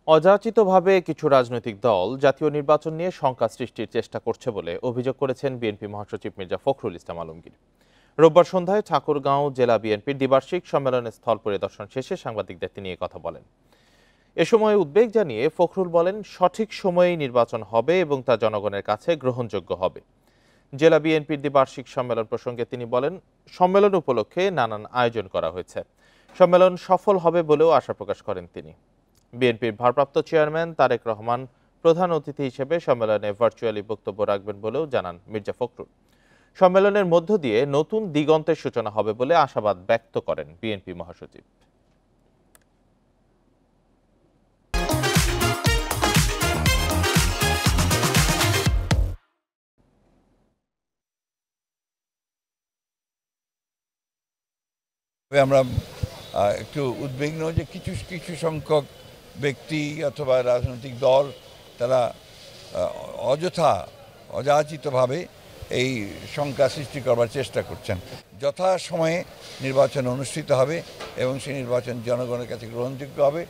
অযাচিতভাবে কিছু রাজনৈতিক দল জাতীয় নির্বাচন নিয়ে শঙ্কা সৃষ্টির চেষ্টা করছে বলে অভিযোগ করেছেন বিএনপি মহাসচিব মির্জা ফখরুল ইসলাম আলমগীর। রোববার সন্ধ্যায় ঠাকুরগাঁও জেলা বিএনপির দ্বিবার্ষিক সম্মেলনের স্থল পরিদর্শন শেষে সাংবাদিকদের তিনি কথা বলেন। এ সময় উদ্বেগ জানিয়ে ফখরুল বলেন, সঠিক সময়েই নির্বাচন হবে এবং তা জনগণের কাছে গ্রহণযোগ্য হবে। জেলা বিএনপির দ্বিবার্ষিক সম্মেলন প্রসঙ্গে তিনি বলেন, সম্মেলন উপলক্ষে নানান আয়োজন করা হয়েছে, সম্মেলন সফল হবে বলেও আশা প্রকাশ করেন তিনি। বিএনপির ভারপ্রাপ্ত চেয়ারম্যান তারেক রহমান প্রধান অতিথি হিসেবে সম্মেলনে ভার্চুয়ালি বক্তব্য রাখবেন বলেও জানান মির্জা ফখরুল। সম্মেলনের মধ্য দিয়ে নতুন দিগন্তের সূচনা হবে বলে আশাবাদ ব্যক্ত করেন বিএনপি মহাসচিব। আমরা একটু উদ্বিগ্ন যে কিছু কিছু সংখ্যক ব্যক্তি অথবা রাজনৈতিক দল তারা অযথা অযাচিতভাবে এই শঙ্কা সৃষ্টি করবার চেষ্টা করছেন। যথা সময়ে নির্বাচন অনুষ্ঠিত হবে এবং সেই নির্বাচন জনগণের কাছে গ্রহণযোগ্য হবে